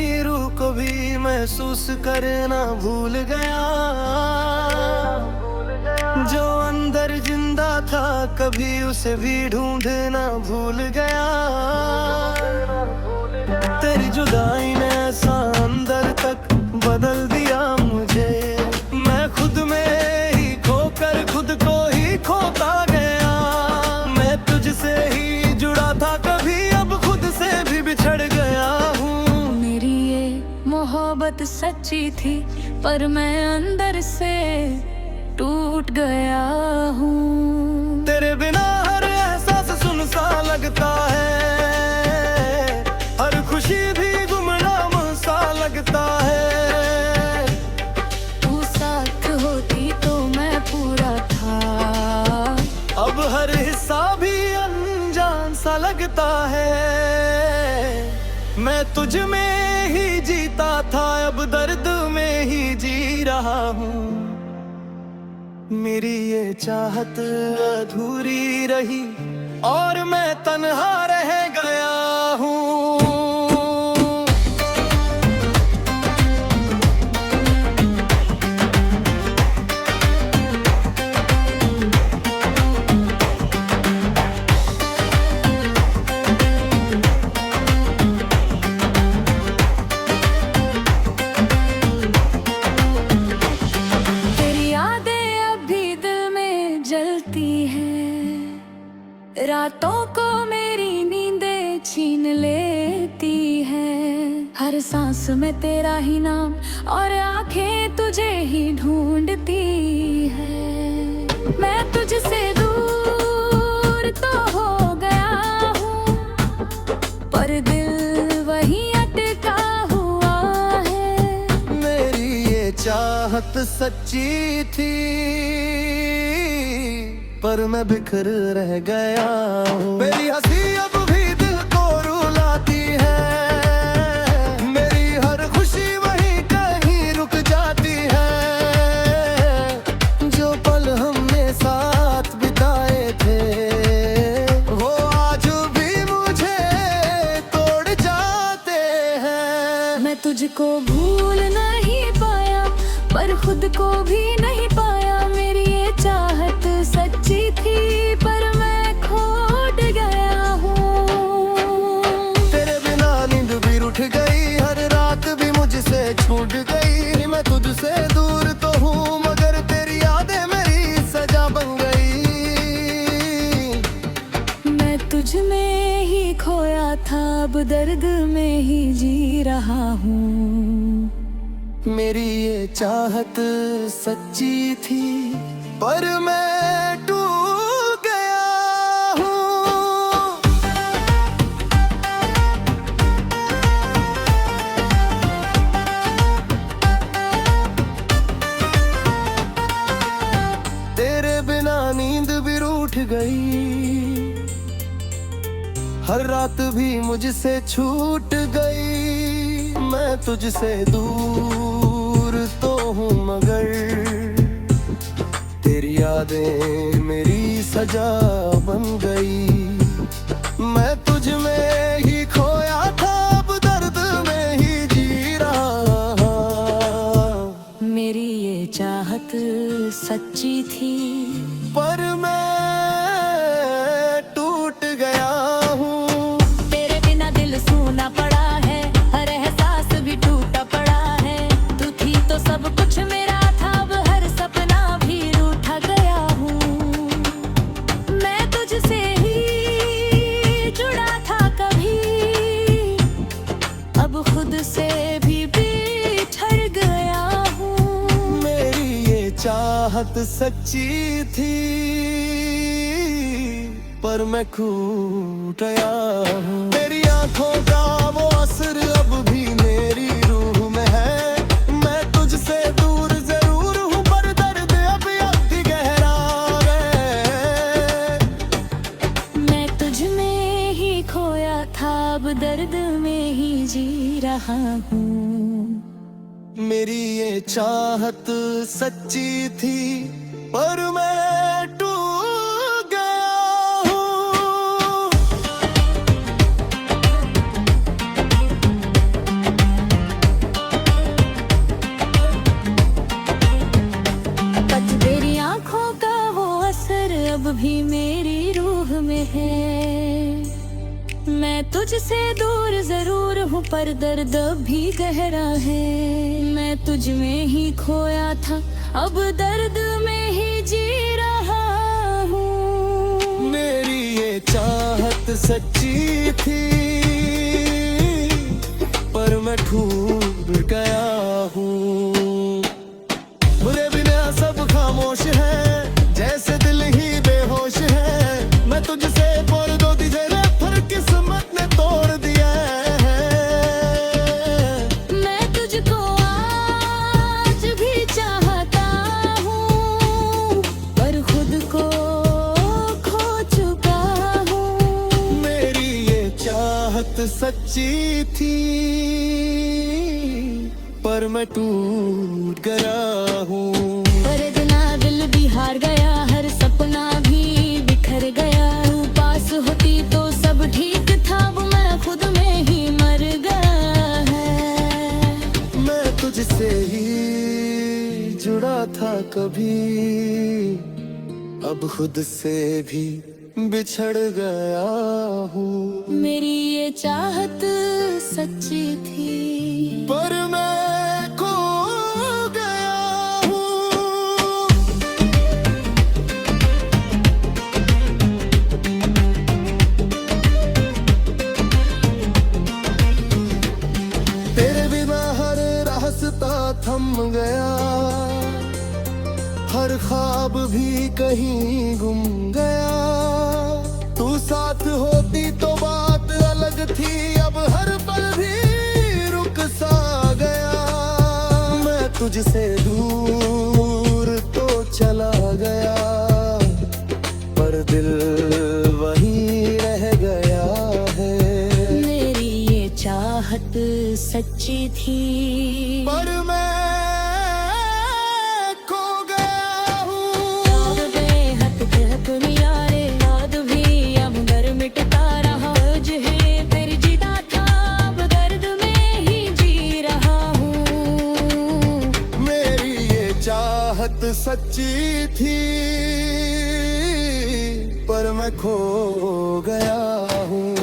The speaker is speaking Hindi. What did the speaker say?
अपनी रूह को भी महसूस करना भूल गया। जो अंदर जिंदा था कभी उसे भी ढूंढना भूल गया। तेरी जुदाई ने ऐसा अंदर तक बदल दिया मुझे। मैं खुद में ही खोकर खुद को ही खोता गया। मैं तुझसे ही जुड़ा था कभी, अब खुद से भी बिछड़ गया हूँ। मेरी ये मोहब्बत सच्ची थी पर मैं अंदर से टूट गया हूँ। तेरे बिना हर एहसास सुनसा लगता है, हर खुशी भी गुमनाम सा लगता है। तू साथ होती तो मैं पूरा था, अब हर हिस्सा भी अनजान सा लगता है। मैं तुझ में ही जीता था, अब दर्द में ही जी रहा हूँ। मेरी ये चाहत अधूरी रही और मैं तन्हा रह गया हूँ। रातों को मेरी नींदें छीन लेती हैं। हर सांस में तेरा ही नाम और आंखें तुझे ही ढूंढती हैं। मैं तुझसे दूर तो हो गया हूँ पर दिल वहीं अटका हुआ है। मेरी ये चाहत सच्ची थी पर मैं बिखर रह गया हूँ। मेरी हंसी अब भी दिल को रुलाती है। मेरी हर खुशी वहीं कहीं रुक जाती है। जो पल हमने साथ बिताए थे वो आज भी मुझे तोड़ जाते हैं। मैं तुझको भूल नहीं पाया पर खुद को भी नहीं पाया। मेरी ये चाहत सच्ची थी पर मैं खोट गया हूँ। तेरे बिना नींद भी रूठ गई, हर रात भी मुझसे छूट गई। मैं तुझसे दूर तो हूँ मगर तेरी यादें मेरी सजा बन गई। मैं तुझ में ही खोया था, अब दर्द में ही जी रहा हूँ। मेरी ये चाहत सच्ची थी पर मैं टूट गया हूँ। तेरे बिना नींद भी रूठ गई, हर रात भी मुझसे छूट गई। मैं तुझसे दूर तो हूँ मगर तेरी यादें मेरी सजा बन गई। मैं तुझ में ही खोया था, अब दर्द में ही जी रहा। मेरी ये चाहत सच्ची थी पर मैं टूट गया हूँ। तेरे बिना दिल सूना पड़ा है, हर एहसास भी टूटा पड़ा है। तू थी तो सब कुछ मेरा था, अब हर सपना भी रूठा गया हूँ। मैं तुझसे ही जुड़ा था कभी, अब खुद से भी बिछड़ गया हूँ। मेरी ये चाहत सच्ची थी पर मैं खूट गया हूँ। तेरी आंखों का वो असर अब भी मेरी रूह में है। मैं तुझसे दूर जरूर हूँ पर दर्द अब भी गहरा है। मैं तुझ में ही खोया था, अब दर्द में ही जी रहा हूँ। मेरी ये चाहत सच्ची थी पर मैं टूट गया हूँ। भी मेरी रूह में है। मैं तुझसे दूर जरूर हूँ पर दर्द भी गहरा है। मैं तुझ में ही खोया था, अब दर्द में ही जी रहा हूँ। मेरी ये चाहत सच्ची थी पर मैं टूट गया हूँ। बुरे बिना सब खामोश है, जैसे दिल ही बेहोश है। मैं तुझसे बोल दो तुझे पर किस्मत ने तोड़ दिया है। मैं तुझको आज भी चाहता हूँ पर खुद को खो चुका हूँ। मेरी ये चाहत सच्ची थी पर मैं टूट गया हूँ। पर इतना दिल भी हार गया, हर सपना भी बिखर गया। तू पास होती तो सब ठीक था, वो मैं खुद में ही मर गया है। मैं तुझसे ही जुड़ा था कभी, अब खुद से भी बिछड़ गया हूँ। मेरी ये चाहत सच्ची थी पर मैं खो गया हूँ। तेरे बिना हर रास्ता थम गया, हर ख्वाब भी कहीं गुम गया। तू साथ होती तो बात अलग थी, अब हर पल भी रुक सा गया। मैं तुझसे दूर तो चला गया पर दिल वहीं रह गया है। मेरी ये चाहत सच्ची थी पर मैं खो गया हूँ। याद बेहद अपनी यारे, याद भी अब घर मिटता रहा। तुझे फिर जीता था, अब दर्द में ही जी रहा हूँ। मेरी ये चाहत सच्ची थी पर मैं खो गया हूँ।